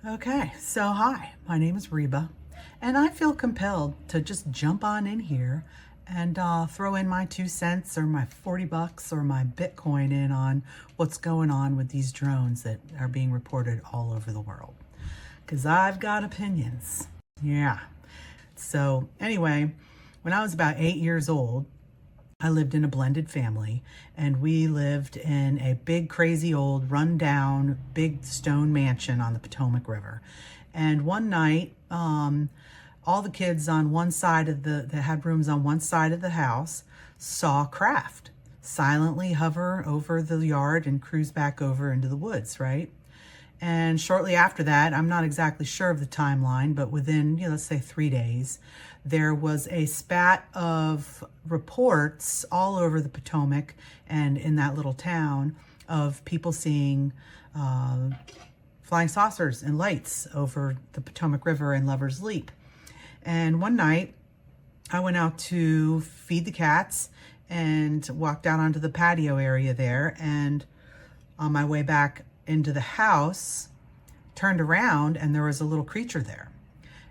Okay, so hi, my name is Reba, and I feel compelled to just jump on in here and throw in my 2 cents or my 40 bucks or my Bitcoin in on what's going on with these drones that are being reported all over the world. Because I've got opinions. Yeah. So anyway, when I was about 8 years old, I lived in a blended family, and we lived in a big, crazy old, run-down, big stone mansion on the Potomac River. And one night, all the kids on one side of that had rooms on one side of the house saw craft silently hover over the yard and cruise back over into the woods, right? And shortly after that, I'm not exactly sure of the timeline, but within, let's say 3 days, there was a spat of reports all over the Potomac and in that little town of people seeing flying saucers and lights over the Potomac River and Lover's Leap. And one night, I went out to feed the cats and walked out onto the patio area there, and on my way back into the house, turned around, and there was a little creature there.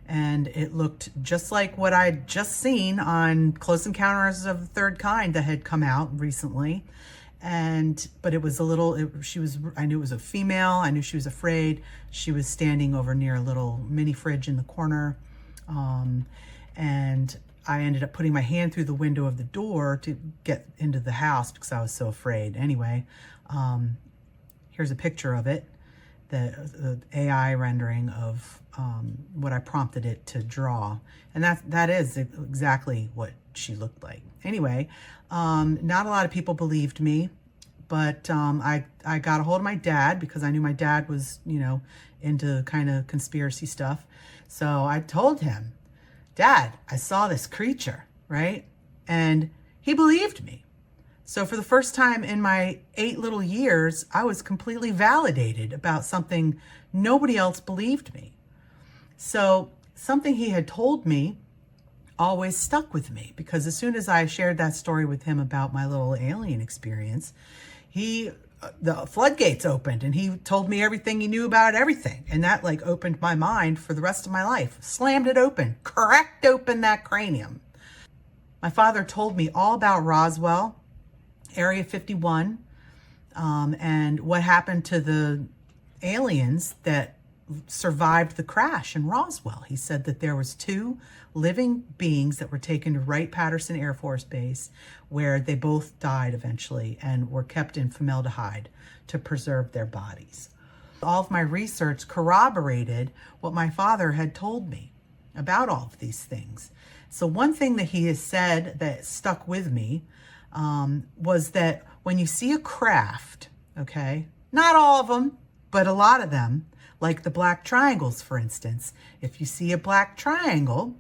And it looked just like what I'd just seen on Close Encounters of the Third Kind that had come out recently. But it was a little, I knew it was a female. I knew she was afraid. She was standing over near a little mini fridge in the corner. And I ended up putting my hand through the window of the door to get into the house because I was so afraid. Anyway, here's a picture of it, the AI rendering of what I prompted it to draw. And that is exactly what she looked like. Anyway, not a lot of people believed me, but I got a hold of my dad because I knew my dad was, into kind of conspiracy stuff. So I told him, Dad, I saw this creature, right? And he believed me. So for the first time in my 8 little years, I was completely validated about something nobody else believed me. So something he had told me always stuck with me, because as soon as I shared that story with him about my little alien experience, the floodgates opened and he told me everything he knew about everything. And that opened my mind for the rest of my life. Slammed it open, cracked open that cranium. My father told me all about Roswell, Area 51, and what happened to the aliens that survived the crash in Roswell. He said that there was 2 living beings that were taken to Wright-Patterson Air Force Base, where they both died eventually and were kept in formaldehyde to preserve their bodies. All of my research corroborated what my father had told me about all of these things. So one thing that he has said that stuck with me was that when you see a craft, okay, not all of them, but a lot of them, like the black triangles, for instance, if you see a black triangle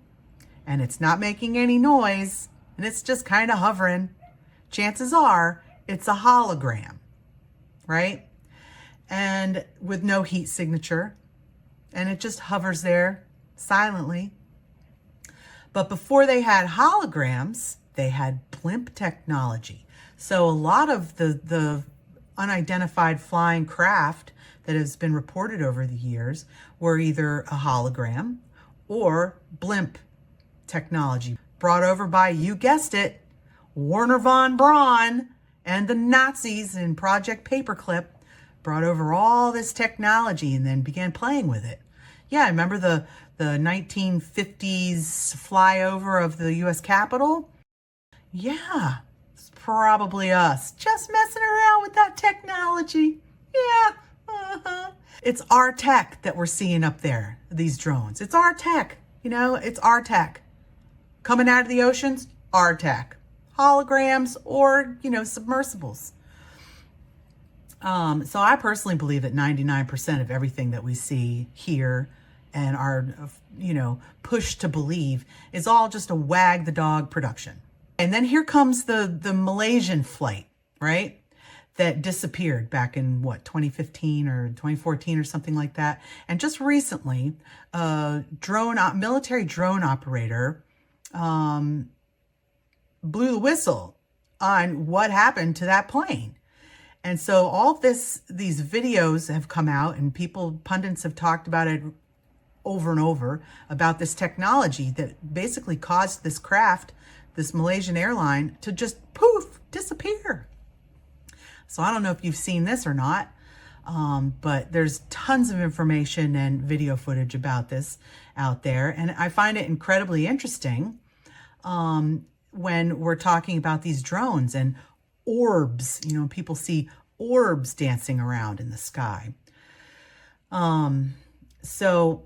and it's not making any noise and it's just kind of hovering, chances are it's a hologram, right? And with no heat signature, and it just hovers there silently. But before they had holograms, they had blimp technology. So a lot of the unidentified flying craft that has been reported over the years were either a hologram or blimp technology brought over by, you guessed it, Werner von Braun and the Nazis in Project Paperclip. Brought over all this technology and then began playing with it. Yeah, I remember the 1950s flyover of the US Capitol. Yeah, it's probably us just messing around with that technology. Yeah. It's our tech that we're seeing up there, these drones. It's our tech, it's our tech. Coming out of the oceans, our tech. Holograms or, submersibles. So I personally believe that 99% of everything that we see here and are, pushed to believe is all just a wag the dog production. And then here comes the Malaysian flight, right? That disappeared back in 2015 or 2014 or something like that. And just recently, a military drone operator blew the whistle on what happened to that plane. And so all these videos have come out, and pundits have talked about it over and over, about this technology that basically caused this craft, this Malaysian airline, to just poof, disappear. So I don't know if you've seen this or not, but there's tons of information and video footage about this out there. And I find it incredibly interesting when we're talking about these drones and orbs. You know, people see orbs dancing around in the sky. So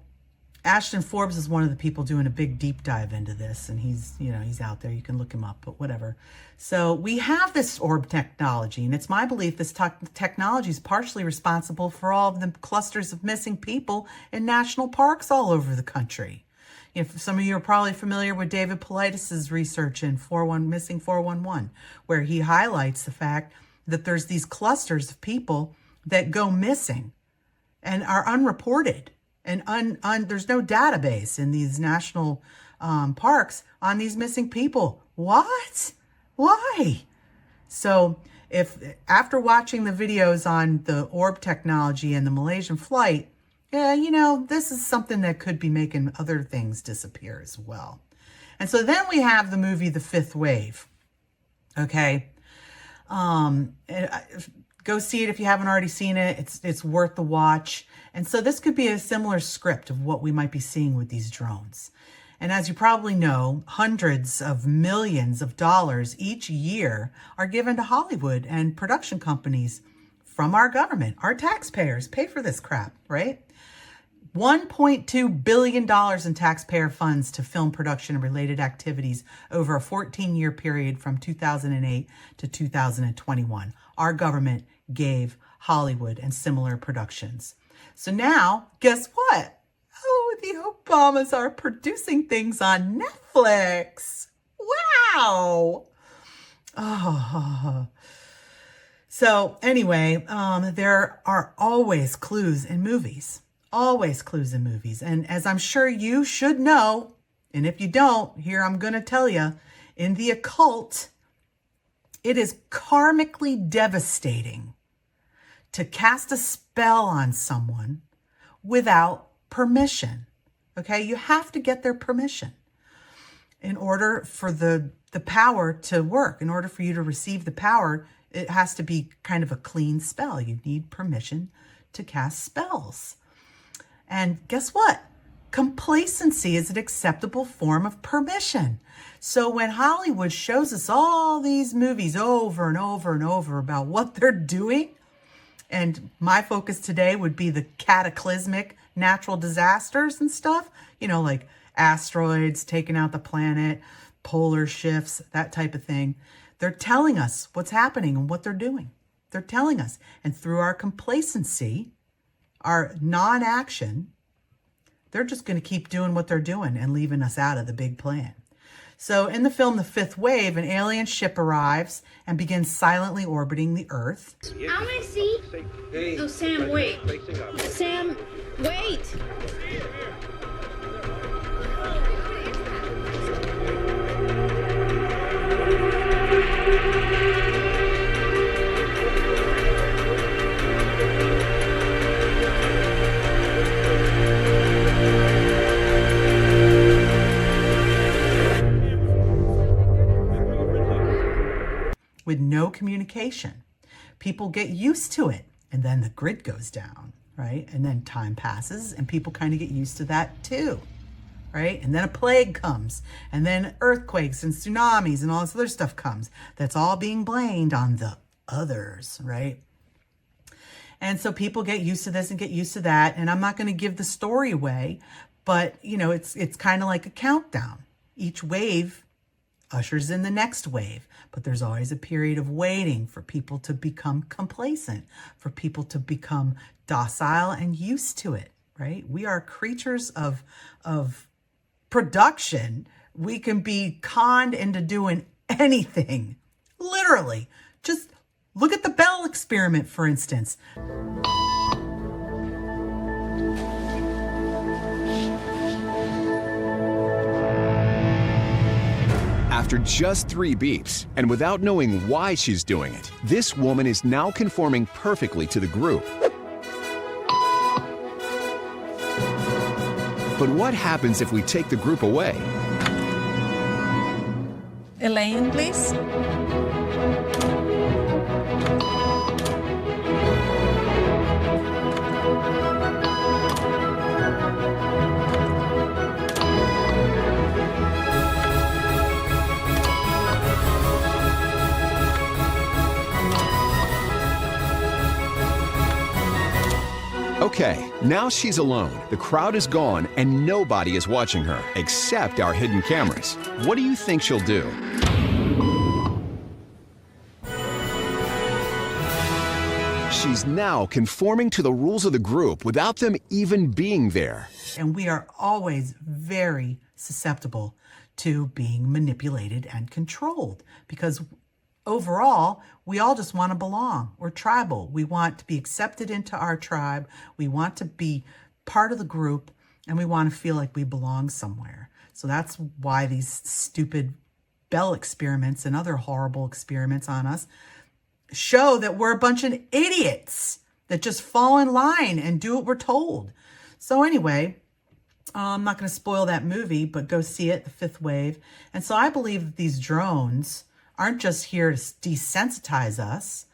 Ashton Forbes is one of the people doing a big deep dive into this, and he's out there. You can look him up, but whatever. So we have this orb technology, and it's my belief this technology is partially responsible for all of the clusters of missing people in national parks all over the country. If some of you are probably familiar with David Paulides' research in Missing 411, where he highlights the fact that there's these clusters of people that go missing and are unreported. And there's no database in these national parks on these missing people. What? Why? So if after watching the videos on the orb technology and the Malaysian flight, yeah, this is something that could be making other things disappear as well. And so then we have the movie The Fifth Wave. Okay. Go see it if you haven't already seen it. It's worth the watch. And so this could be a similar script of what we might be seeing with these drones. And as you probably know, hundreds of millions of dollars each year are given to Hollywood and production companies from our government. Our taxpayers pay for this crap, right? $1.2 billion in taxpayer funds to film production and related activities over a 14-year period from 2008 to 2021. Our government gave Hollywood and similar productions. So now, guess what? Oh, the Obamas are producing things on Netflix. Wow. Oh. So anyway, there are always clues in movies. Always clues in movies. And as I'm sure you should know, and if you don't, here I'm going to tell you, in the occult, it is karmically devastating to cast a spell on someone without permission. Okay, you have to get their permission in order for the power to work. In order for you to receive the power, it has to be kind of a clean spell. You need permission to cast spells. And guess what? Complacency is an acceptable form of permission. So when Hollywood shows us all these movies over and over and over about what they're doing, and my focus today would be the cataclysmic natural disasters and stuff, like asteroids taking out the planet, polar shifts, that type of thing. They're telling us what's happening and what they're doing. They're telling us. And through our complacency, our non-action, they're just going to keep doing what they're doing and leaving us out of the big plan. So in the film The Fifth Wave, an alien ship arrives and begins silently orbiting the Earth. I want to see. Oh, Sam, wait. Sam, wait. With no communication. People get used to it, and then the grid goes down, right? And then time passes, and people kind of get used to that too, right? And then a plague comes, and then earthquakes and tsunamis and all this other stuff comes. That's all being blamed on the others, right? And so people get used to this and get used to that. And I'm not going to give the story away, but it's kind of like a countdown. Each wave ushers in the next wave, but there's always a period of waiting for people to become complacent, for people to become docile and used to it, right? We are creatures of production. We can be conned into doing anything, literally. Just look at the Bell experiment, for instance. after just 3 beeps, and without knowing why she's doing it, this woman is now conforming perfectly to the group. But what happens if we take the group away? Elaine, please. Okay, now she's alone. The crowd is gone and nobody is watching her, except our hidden cameras. What do you think she'll do? She's now conforming to the rules of the group without them even being there. And we are always very susceptible to being manipulated and controlled because overall, we all just want to belong. We're tribal. We want to be accepted into our tribe. We want to be part of the group, and we want to feel like we belong somewhere. So that's why these stupid Bell experiments and other horrible experiments on us show that we're a bunch of idiots that just fall in line and do what we're told. So anyway, I'm not going to spoil that movie, but go see it, The Fifth Wave. And so I believe that these drones aren't just here to desensitize us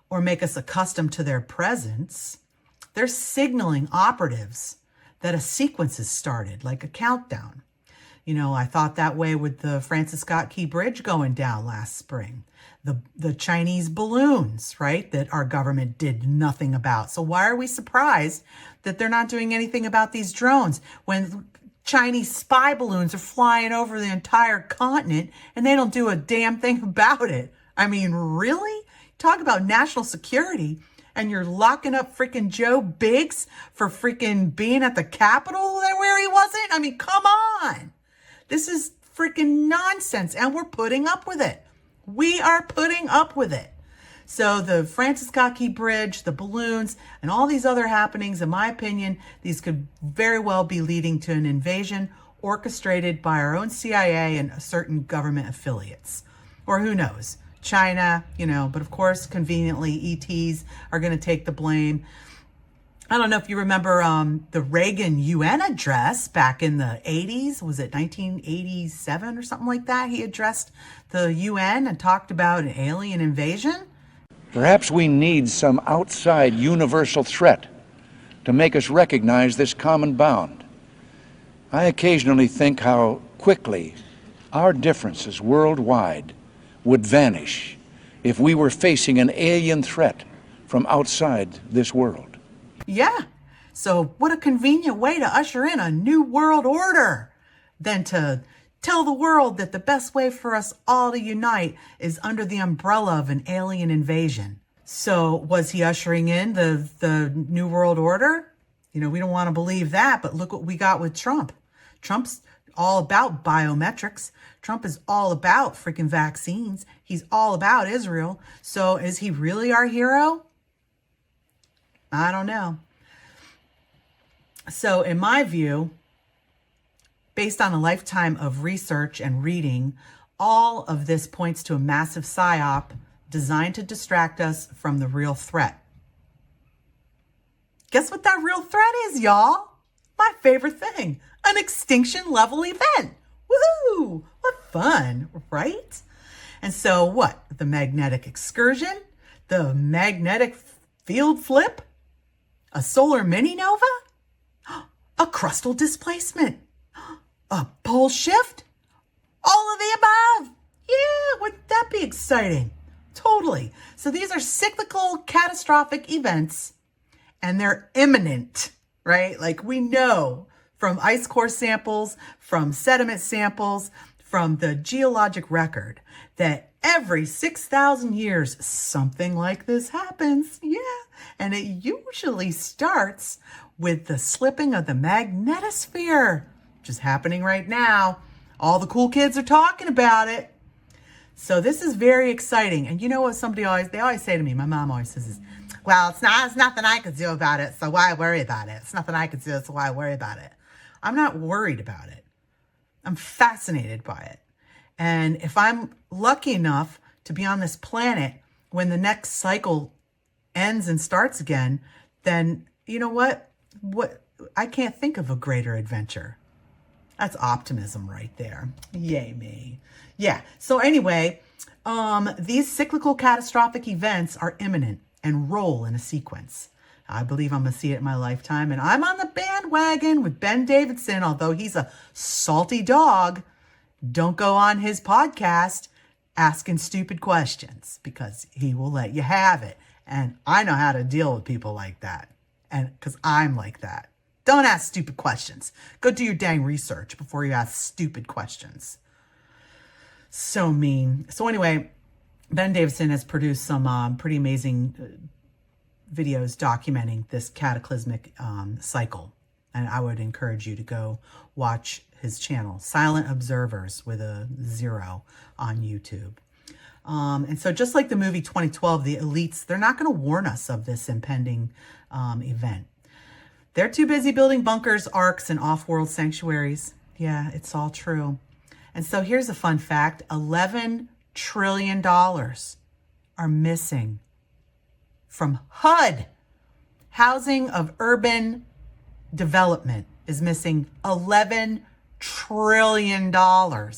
or make us accustomed to their presence. They're signaling operatives that a sequence has started, like a countdown. You know, I thought that way with the Francis Scott Key Bridge going down last spring. The Chinese balloons, right, that our government did nothing about. So why are we surprised that they're not doing anything about these drones when Chinese spy balloons are flying over the entire continent and they don't do a damn thing about it? I mean, really? Talk about national security, and you're locking up freaking Joe Biggs for freaking being at the Capitol where he wasn't? I mean, come on. This is freaking nonsense, and we're putting up with it. We are putting up with it. So the Francis Scott Key Bridge, the balloons, and all these other happenings, in my opinion, these could very well be leading to an invasion orchestrated by our own CIA and certain government affiliates. Or who knows, China, you know, but of course, conveniently, ETs are going to take the blame. I don't know if you remember the Reagan UN address back in the 80s. Was it 1987 or something like that? He addressed the UN and talked about an alien invasion. Perhaps we need some outside universal threat to make us recognize this common bound. I occasionally think how quickly our differences worldwide would vanish if we were facing an alien threat from outside this world. Yeah. So what a convenient way to usher in a new world order than to tell the world that the best way for us all to unite is under the umbrella of an alien invasion. So was he ushering in the new world order? You know, we don't want to believe that, but look what we got with Trump. Trump's all about biometrics. Trump is all about freaking vaccines. He's all about Israel. So is he really our hero? I don't know. So in my view, based on a lifetime of research and reading, all of this points to a massive psyop designed to distract us from the real threat. Guess what that real threat is, y'all? My favorite thing, an extinction level event. Woohoo! What fun, right? And so what? The magnetic excursion? The magnetic field flip? A solar mini-nova? A crustal displacement? A pole shift? All of the above? Yeah, wouldn't that be exciting? Totally. So these are cyclical, catastrophic events, and they're imminent, right? Like we know from ice core samples, from sediment samples, from the geologic record that every 6,000 years, something like this happens. Yeah. And it usually starts with the slipping of the magnetosphere, which is happening right now. All the cool kids are talking about it. So this is very exciting. And you know what they always say to me, my mom always says this, well, it's nothing I could do about it, so why worry about it? It's nothing I could do, so why worry about it? I'm not worried about it. I'm fascinated by it. And if I'm lucky enough to be on this planet when the next cycle ends and starts again, then you know what? I can't think of a greater adventure. That's optimism right there. Yay me. Yeah. So anyway, these cyclical catastrophic events are imminent and roll in a sequence. I believe I'm going to see it in my lifetime, and I'm on the bandwagon with Ben Davidson, although he's a salty dog. Don't go on his podcast asking stupid questions because he will let you have it. And I know how to deal with people like that. And because I'm like that. Don't ask stupid questions. Go do your dang research before you ask stupid questions. So mean. So anyway, Ben Davidson has produced some pretty amazing videos documenting this cataclysmic cycle. And I would encourage you to go watch his channel, Silent Observers with a 0 on YouTube. And so just like the movie 2012, the elites, they're not going to warn us of this impending event. They're too busy building bunkers, arks, and off-world sanctuaries. Yeah, it's all true. And so here's a fun fact. $11 trillion are missing from HUD. Housing of Urban Development is missing $11 trillion. I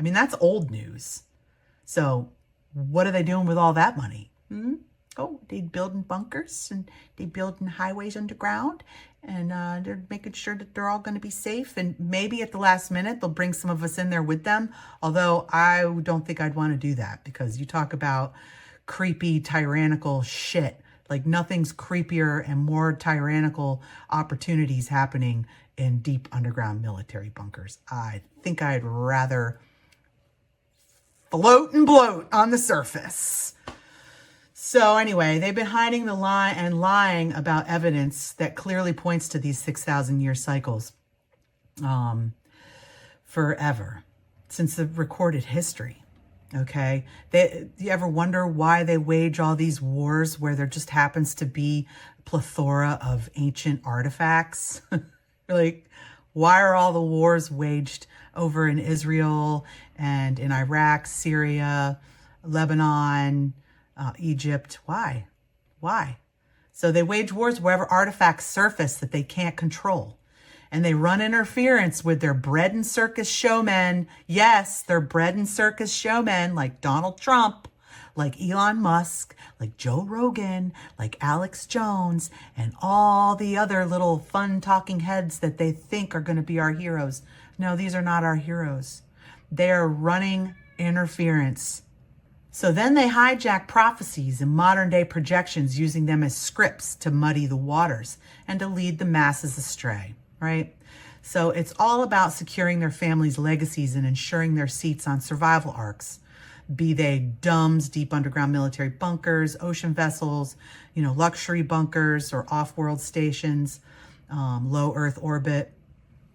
mean, that's old news. So what are they doing with all that money? Oh, they building bunkers and they building highways underground, and they're making sure that they're all going to be safe. And maybe at the last minute, they'll bring some of us in there with them. Although I don't think I'd want to do that, because you talk about creepy, tyrannical shit. Like nothing's creepier and more tyrannical opportunities happening in deep underground military bunkers. I think I'd rather float and bloat on the surface. So anyway, they've been hiding the lie and lying about evidence that clearly points to these 6,000-year cycles forever, since the recorded history. Okay, do you ever wonder why they wage all these wars where there just happens to be a plethora of ancient artifacts? Like, why are all the wars waged over in Israel and in Iraq, Syria, Lebanon, Egypt? Why? So they wage wars wherever artifacts surface that they can't control. And they run interference with their bread and circus showmen. Yes, they're bread and circus showmen like Donald Trump, like Elon Musk, like Joe Rogan, like Alex Jones, and all the other little fun talking heads that they think are going to be our heroes. No, these are not our heroes. They are running interference. So then they hijack prophecies and modern day projections, using them as scripts to muddy the waters and to lead the masses astray. Right? So it's all about securing their families' legacies and ensuring their seats on survival arcs, be they DUMBs, deep underground military bunkers, ocean vessels, luxury bunkers, or off-world stations, low Earth orbit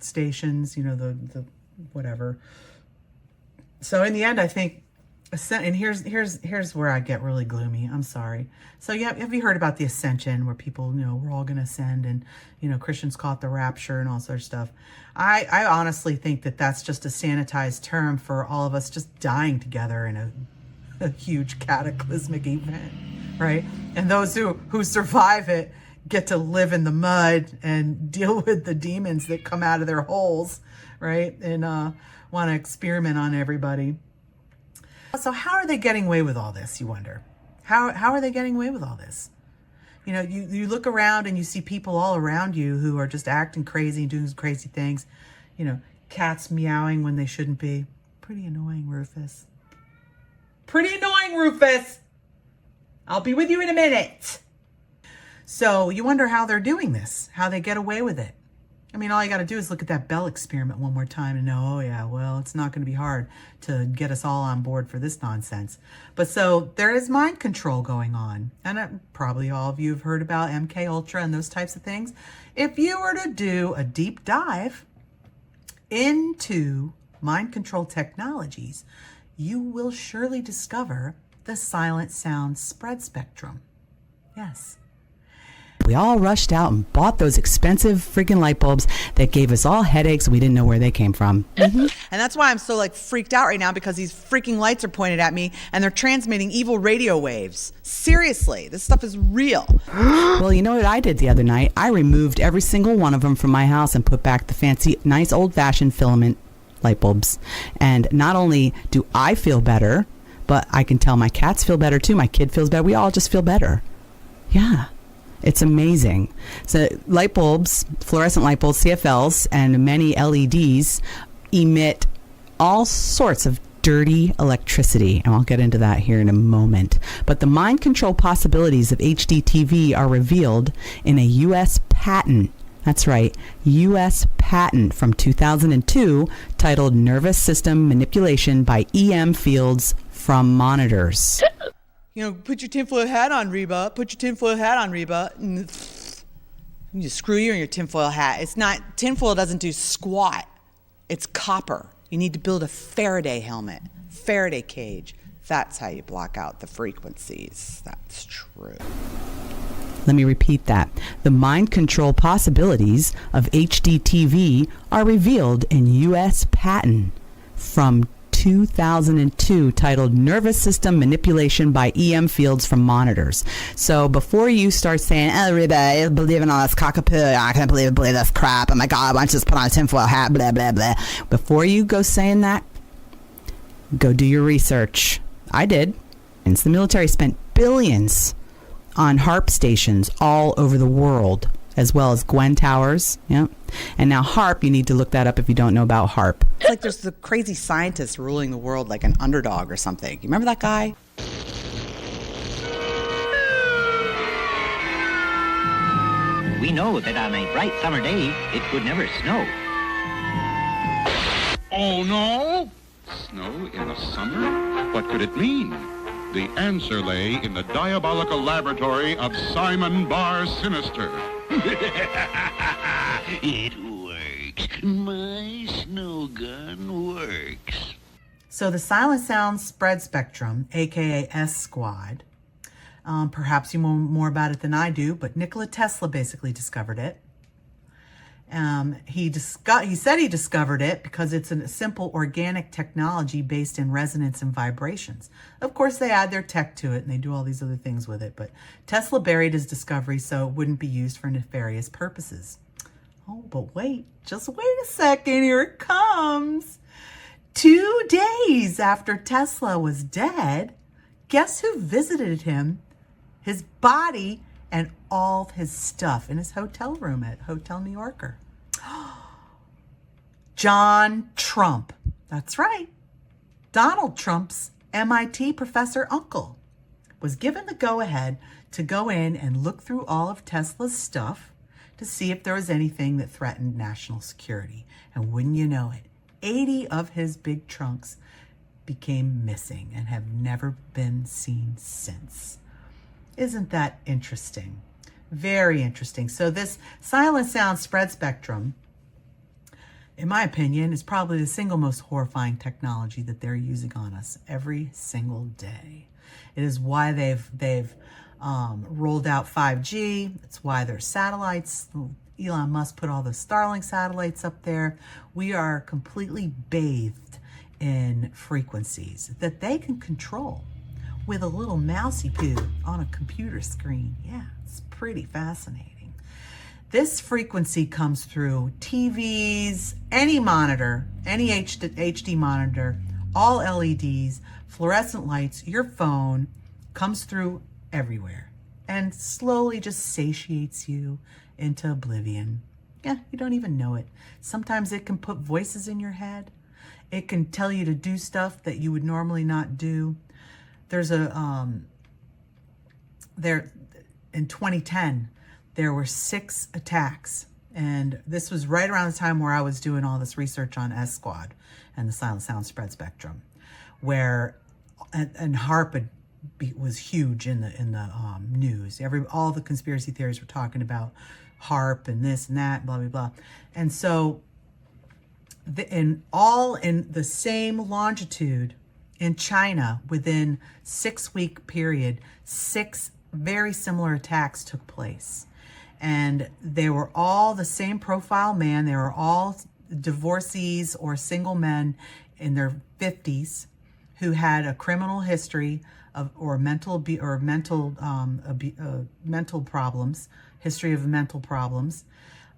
stations, the whatever. So in the end, I think, and here's where I get really gloomy. I'm sorry. So have you heard about the ascension, where people, we're all going to ascend, and, Christians call it the rapture and all sorts of stuff. I honestly think that that's just a sanitized term for all of us just dying together in a huge cataclysmic event, right? And those who survive it get to live in the mud and deal with the demons that come out of their holes, right? And want to experiment on everybody. So how are they getting away with all this, you wonder? How are they getting away with all this? You look around and you see people all around you who are just acting crazy and doing crazy things. Cats meowing when they shouldn't be. Pretty annoying, Rufus. Pretty annoying, Rufus. I'll be with you in a minute. So you wonder how they're doing this, how they get away with it. I mean, all you got to do is look at that Bell experiment one more time and know, oh yeah, well, it's not going to be hard to get us all on board for this nonsense. But so there is mind control going on. And probably all of you have heard about MK Ultra and those types of things. If you were to do a deep dive into mind control technologies, you will surely discover the silent sound spread spectrum. Yes. We all rushed out and bought those expensive freaking light bulbs that gave us all headaches. We didn't know where they came from. And that's why I'm so like freaked out right now, because these freaking lights are pointed at me and they're transmitting evil radio waves. Seriously, this stuff is real. Well, you know what I did the other night? I removed every single one of them from my house and put back the fancy, nice old-fashioned filament light bulbs. And not only do I feel better, but I can tell my cats feel better too. My kid feels better. We all just feel better. Yeah. It's amazing. So light bulbs, fluorescent light bulbs, CFLs, and many LEDs emit all sorts of dirty electricity. And I'll get into that here in a moment. But the mind control possibilities of HD TV are revealed in a U.S. patent. That's right, U.S. patent from 2002 titled Nervous System Manipulation by EM Fields from Monitors. You know, put your tinfoil hat on, Reba. Put your tinfoil hat on, Reba. You screw you and your tinfoil hat. It's not, tinfoil doesn't do squat. It's copper. You need to build a Faraday helmet, Faraday cage. That's how you block out the frequencies. That's true. Let me repeat that. The mind control possibilities of HD TV are revealed in U.S. patent from 2002 titled Nervous System Manipulation by EM Fields from Monitors. So before you start saying, oh, Reba, I believe in all this cockapoo, I can't believe this crap, oh my God, why don't you just put on a tinfoil hat, blah, blah, blah. Before you go saying that, go do your research. I did. And the military spent billions on HARP stations all over the world, as well as Gwen towers. Yep. And now HARP, you need to look that up if you don't know about HARP. It's like there's the crazy scientist ruling the world like an underdog or something. You remember that guy? We know that on a bright summer day, it could never snow. Oh, no? Snow in the summer? What could it mean? The answer lay in the diabolical laboratory of Simon Bar Sinister. It works. My snow gun works. So the silent sound spread spectrum, aka S Squad, perhaps you know more about it than I do, but Nikola Tesla basically discovered it. He said he discovered it because it's a simple organic technology based in resonance and vibrations. Of course, they add their tech to it and they do all these other things with it, but Tesla buried his discovery so it wouldn't be used for nefarious purposes. Oh, but wait, just wait a second, here it comes. 2 days after Tesla was dead, guess who visited him, his body, and all of his stuff in his hotel room at Hotel New Yorker? John Trump. That's right. Donald Trump's MIT professor uncle was given the go-ahead to go in and look through all of Tesla's stuff to see if there was anything that threatened national security. And wouldn't you know it, 80 of his big trunks became missing and have never been seen since. Isn't that interesting? Very interesting. So this silent sound spread spectrum, in my opinion, is probably the single most horrifying technology that they're using on us every single day. It is why they've rolled out 5G. It's why there's satellites. Elon Musk put all the Starlink satellites up there. We are completely bathed in frequencies that they can control with a little mousy poo on a computer screen. Yeah, it's pretty fascinating. This frequency comes through TVs, any monitor, any HD monitor, all LEDs, fluorescent lights, your phone, comes through everywhere and slowly just satiates you into oblivion. Yeah, you don't even know it. Sometimes it can put voices in your head. It can tell you to do stuff that you would normally not do. There's in 2010, there were 6 attacks. And this was right around the time where I was doing all this research on S Squad and the silent sound spread spectrum, where, and HARP was huge in the news. All the conspiracy theories were talking about HARP and this and that, blah, blah, blah. And so in the same longitude, in China, within 6-week period, 6 very similar attacks took place. And they were all the same profile man. They were all divorcees or single men in their 50s who had a criminal history of mental problems, history of mental problems,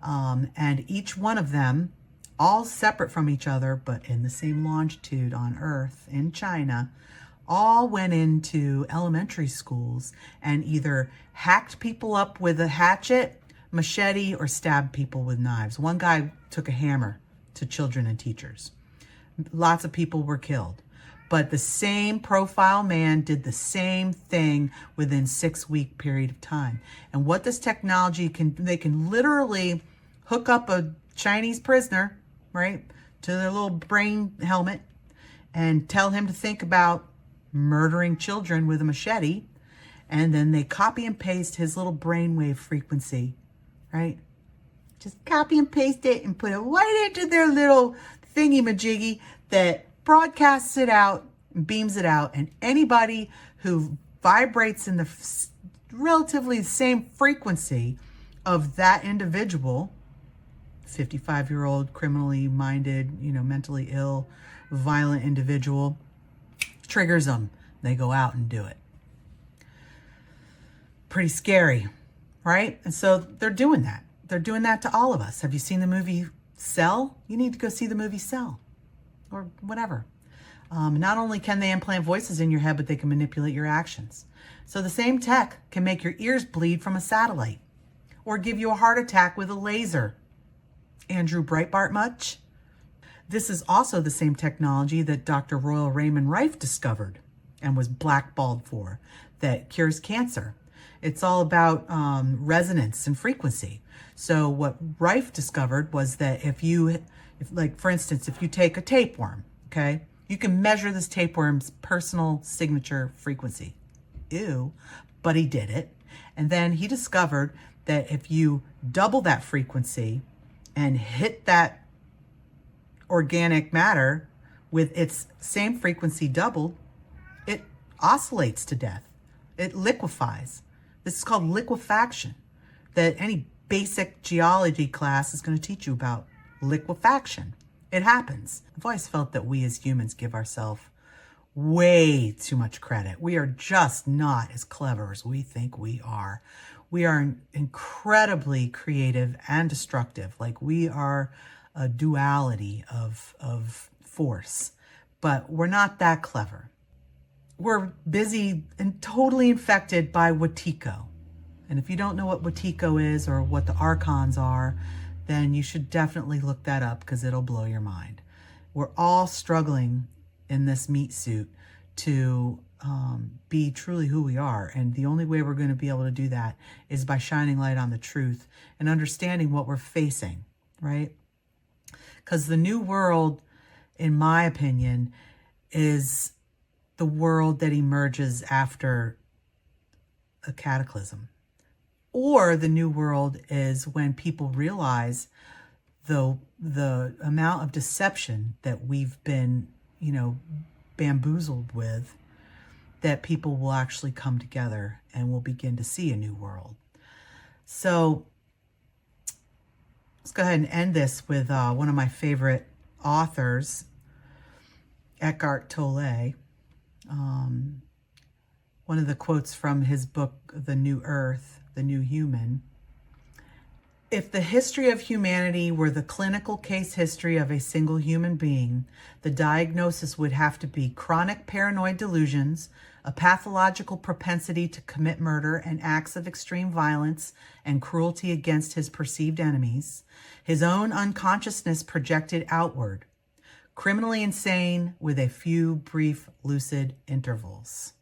and each one of them, all separate from each other, but in the same longitude on Earth in China, all went into elementary schools and either hacked people up with a hatchet, machete, or stabbed people with knives. One guy took a hammer to children and teachers. Lots of people were killed. But the same profile man did the same thing within 6-week period of time. And what this technology they can literally hook up a Chinese prisoner, right, to their little brain helmet and tell him to think about murdering children with a machete. And then they copy and paste his little brainwave frequency, right? Just copy and paste it and put it right into their little thingy-majiggy that broadcasts it out and beams it out. And anybody who vibrates in the relatively same frequency of that individual, 55-year-old criminally minded, mentally ill, violent individual, triggers them. They go out and do it. Pretty scary, right? And so they're doing that. They're doing that to all of us. Have you seen the movie Cell? You need to go see the movie Cell or whatever. Not only can they implant voices in your head, but they can manipulate your actions. So the same tech can make your ears bleed from a satellite or give you a heart attack with a laser. Andrew Breitbart much? This is also the same technology that Dr. Royal Raymond Rife discovered and was blackballed for, that cures cancer. It's all about resonance and frequency. So what Rife discovered was that if for instance, if you take a tapeworm, okay, you can measure this tapeworm's personal signature frequency. Ew, but he did it. And then he discovered that if you double that frequency and hit that organic matter with its same frequency doubled, it oscillates to death. It liquefies. This is called liquefaction, that any basic geology class is going to teach you about liquefaction. It happens. I've always felt that we as humans give ourselves way too much credit. We are just not as clever as we think we are. We are incredibly creative and destructive. Like, we are a duality of force, but we're not that clever. We're busy and totally infected by Wetiko. And if you don't know what Wetiko is or what the archons are, then you should definitely look that up because it'll blow your mind. We're all struggling in this meat suit to be truly who we are. And the only way we're going to be able to do that is by shining light on the truth and understanding what we're facing, right? Because the new world, in my opinion, is the world that emerges after a cataclysm. Or the new world is when people realize the amount of deception that we've been, bamboozled with, that people will actually come together and we'll begin to see a new world. So let's go ahead and end this with one of my favorite authors, Eckhart Tolle. One of the quotes from his book, The New Earth, The New Human. If the history of humanity were the clinical case history of a single human being, the diagnosis would have to be chronic paranoid delusions, a pathological propensity to commit murder and acts of extreme violence and cruelty against his perceived enemies, his own unconsciousness projected outward, criminally insane with a few brief lucid intervals.